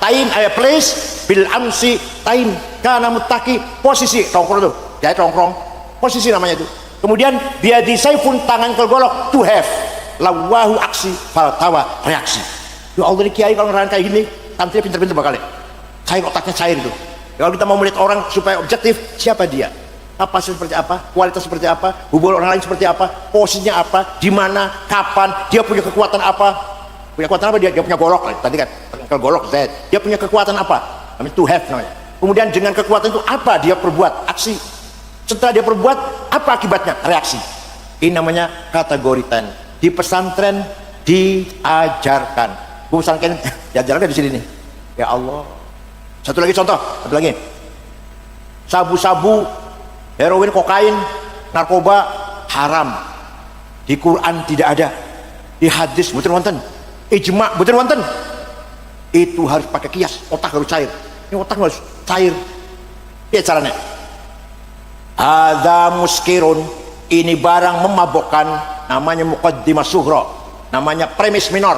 time place bil amsi time kana muttaqi posisi tongkrong tuh. Jadi tongkrong posisi namanya itu. Kemudian biadi saifun tangan kelgolok to have lawahu aksi faltawa reaksi. Ya Allah, ini kiai kalau ngerangkai kayak gini tampilnya pinter-pinter bakal ya. Cair otaknya cair itu. Kalau kita mau melihat orang supaya objektif, siapa dia? Kapasitas seperti apa? Kualitas seperti apa? Hubungan orang lain seperti apa? Posisinya apa? Di mana? Kapan? Dia punya kekuatan apa? Punya kekuatan apa dia? Dia punya golok. Tadi kan kalau golok Z. Dia punya kekuatan apa? Namanya to have namanya. Kemudian dengan kekuatan itu apa dia perbuat? Aksi. Setelah dia perbuat, apa akibatnya? Reaksi. Ini namanya kategori ten. Di pesantren diajarkan. Gue pesantren diajarkan di sini nih. Ya Allah. Satu lagi contoh, satu lagi. Sabu-sabu, heroin, kokain, narkoba haram. Di Quran tidak ada. Di hadis betul wonten. Ijma betul wonten. Itu harus pakai kias, otak harus cair. Ini otak harus cair. Ya caranya. Ada muskirun, ini barang memabukkan, namanya muqaddimah sughra, namanya premis minor.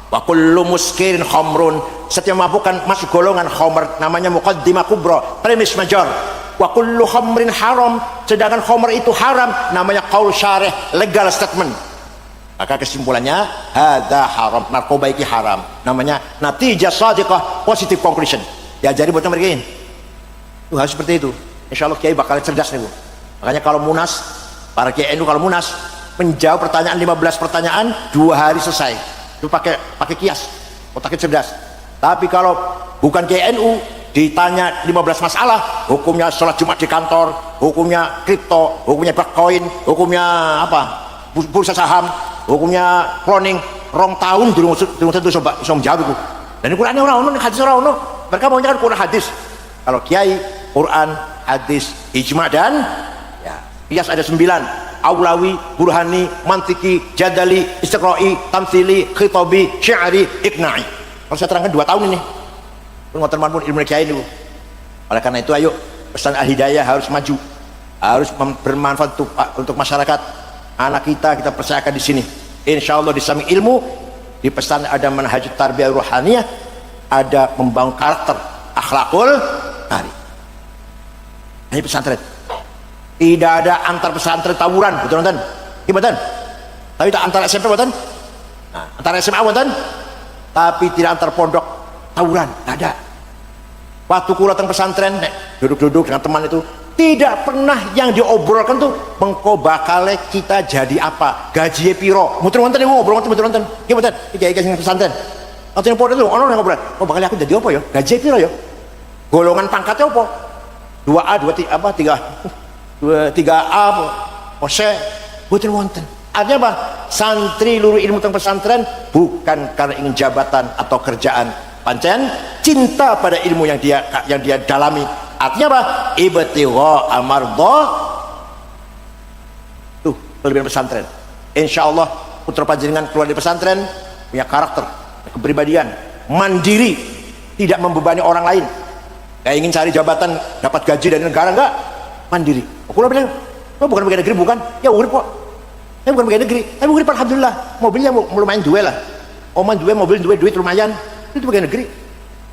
Wa kullu muskirin khamrun, setiap mabukkan masuk golongan khamr, namanya muqaddimah kubra, premis major. Wa kullu khamrin haram, sedangkan khamr itu haram, namanya qaul syarih, legal statement. Maka kesimpulannya hadza haram, narkoba itu haram, namanya natijah shadiqah, positive conclusion. Ya jadi buat mereka ini itu harus seperti itu. Insya Allah kiai bakal cerdas nih Bu. Makanya kalau munas, para kiai NU kalau munas menjawab pertanyaan 15 pertanyaan 2 hari selesai. Itu pakai kias, otaknya cerdas. Tapi kalau bukan kiai NU ditanya 15 masalah, hukumnya sholat Jumat di kantor, hukumnya kripto, hukumnya bitcoin, hukumnya apa, bursa saham, hukumnya cloning, rong tahun dulu tentu bisa menjawab itu. Dan Qurannya orang hadis orang mereka maunya kan Quran hadis. Kalau kiai Quran, hadis, ijma dan ya, kias ada 9. Aulawi, burhani, mantiki, jadali, istiqra'i, tamthili, khitabi, syi'ri, iqna'i. Kalau saya terangkan 2 tahun ini penguatan manpun ilmu kiai ini Bu. Oleh karena itu ayo pesan al-hidayah harus maju, harus bermanfaat untuk masyarakat. Anak kita percayakan di sini. Insya Allah di samping ilmu, di pesan ada manhaj tarbiyah ruhaniyah, ada membangun karakter, akhlakul karim. Ini pesantren. Tidak ada antar pesantren tawuran, betul betul. Gimana? Tapi tak antar SMP betul. Nah, antar SMA betul. Tapi tidak antar pondok tawuran, tidak ada. Waktu kula teng pesantren, duduk-duduk dengan teman itu, tidak pernah yang diobrolkan tuh mengko bakal kita jadi apa, gaji piro. Muter wonten ibu ngobrol wonten betul wonten. Gimana? Kiai-kiai sing pesantren. Atau yang pondok itu ono yang ngobrol. Oh bakal aku jadi apa ya? Gaji piro ya? Golongan pangkatnya apa? 2A, 2 apa 3A Ose betul wonten. Artinya apa? Santri luru ilmu tentang pesantren bukan karena ingin jabatan atau kerjaan, pancen cinta pada ilmu yang dia dalami. Artinya apa? Ibtigha amardha. Tuh kelebihan pesantren. Insya Allah putra panjenengan keluar dari pesantren punya karakter, kepribadian, mandiri, tidak membebani orang lain. Kayak ingin cari jabatan, dapat gaji dari negara, enggak, mandiri. Aku bilang, oh, bukan pegawai negeri, bukan? Ya urip kok. Saya bukan pegawai negeri, tapi urip alhamdulillah. Mobilnya lumayan duwe lah. Oman duwe, mobil duwe, duit lumayan. Itu pegawai negeri.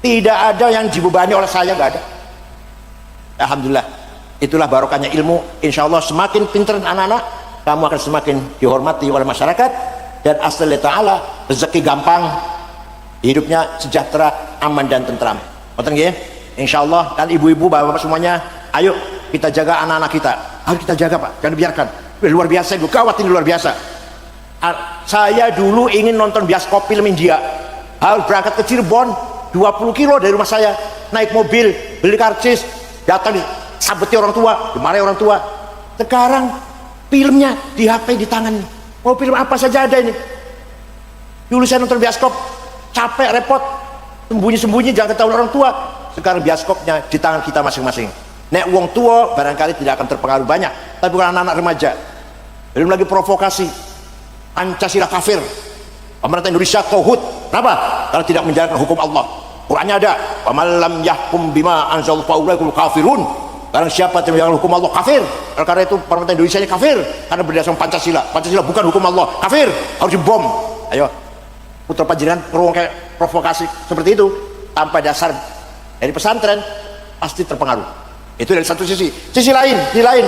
Tidak ada yang dibebani oleh saya, enggak ada. Alhamdulillah. Itulah barokahnya ilmu. Insya Allah semakin pintar anak-anak, kamu akan semakin dihormati oleh masyarakat. Dan asal ta'ala rezeki gampang, hidupnya sejahtera, aman dan tentram. Ngoten nggih? Insyaallah. Dan ibu-ibu, bapak-bapak semuanya, ayo kita jaga anak-anak kita. Harus kita jaga, Pak. Jangan dibiarkan. Luar biasa itu, gawat ini, luar biasa. Saya dulu ingin nonton bioskop film India. Harus berangkat ke Cirebon 20 kilo dari rumah saya, naik mobil, beli karcis, datang disabeti orang tua, dimarahi orang tua. Sekarang filmnya di HP, di tangan. Mau film apa saja ada ini. Dulu saya nonton bioskop capek, repot, sembunyi-sembunyi jangan ketahuan orang tua. Sekarang bioskopnya di tangan kita masing-masing. Nek wong tua barangkali tidak akan terpengaruh banyak, tapi bukan anak-anak remaja. Belum lagi provokasi, Pancasila kafir, pemerintah Indonesia tauhid. Kenapa? Karena tidak menjalankan hukum Allah. Qurannya ada, wa man lam yahkum bima anzalallahu fa ulaikal kafirun. Barang siapa yang menjalankan hukum Allah kafir. Karena itu pemerintah Indonesia ini kafir karena berdasarkan Pancasila. Pancasila bukan hukum Allah, kafir, harus dibom. Ayo, putra panjenengan perlu kayak provokasi seperti itu tanpa dasar dari pesantren pasti terpengaruh. Itu dari satu sisi. Sisi lain,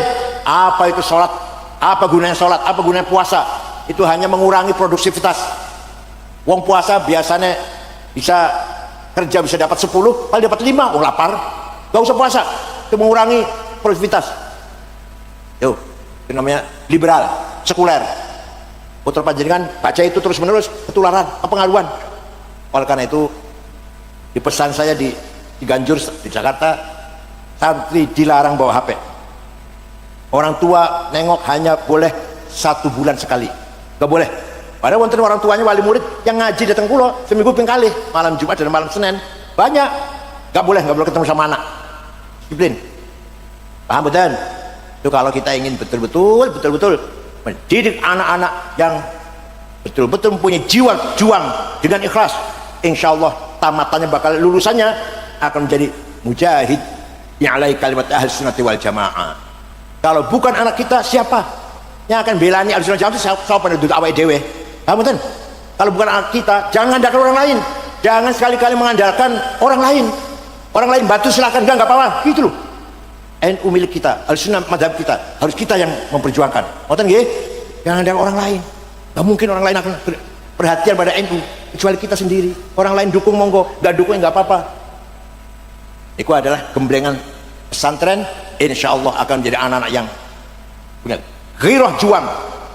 apa itu sholat? Apa gunanya sholat? Apa gunanya puasa? Itu hanya mengurangi produktivitas. Wong puasa biasanya bisa kerja bisa dapat 10, paling dapat 5, oh lapar, gak usah puasa. Itu mengurangi produktivitas. Itu namanya liberal, sekuler. Putra panjenengan baca itu terus menerus, ketularan, kepengaruhan. Oleh karena itu di pesan saya di Ganjur di Jakarta, santri dilarang bawa HP. Orang tua nengok hanya boleh 1 bulan sekali, gak boleh. Padahal wonten orang tuanya wali murid yang ngaji datang kulo seminggu ping kali, malam Jumat dan malam Senin, banyak. Gak boleh ketemu sama anak. Disiplin. Paham betul? Itu kalau kita ingin betul-betul mendidik anak-anak yang betul-betul mempunyai jiwa juang dengan ikhlas, insya Allah tamatannya bakal lulusannya akan menjadi mujahid yang alai kalimat ahli sunnati wal jamaah. Kalau bukan anak kita, siapa yang akan belani ahli sunnah jamaah? Siapa yang duduk awal dewe? Paham betul? Kalau bukan anak kita, jangan andalkan orang lain. Jangan sekali-kali mengandalkan orang lain. Orang lain bantu silakan, enggak apa-apa, gitu loh. NU milik kita, ahli sunnah madhab kita, harus kita yang memperjuangkan. Ngoten nggih? Jangan andalkan orang lain. Gak mungkin orang lain akan perhatian pada NU kecuali kita sendiri. Orang lain dukung monggo, gak dukung nggak apa-apa. Itu adalah gemblengan pesantren, insya Allah akan menjadi anak-anak yang punya gairah juang,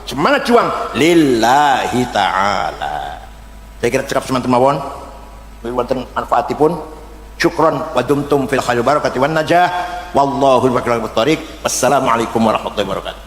semangat juang lillahi ta'ala. Saya kira cekap semangat mawon wonten manfaatipun. Syukron wa dumtum fil khair barakati wan najah wallahu al-muwaffiq. Wassalamualaikum warahmatullahi wabarakatuh.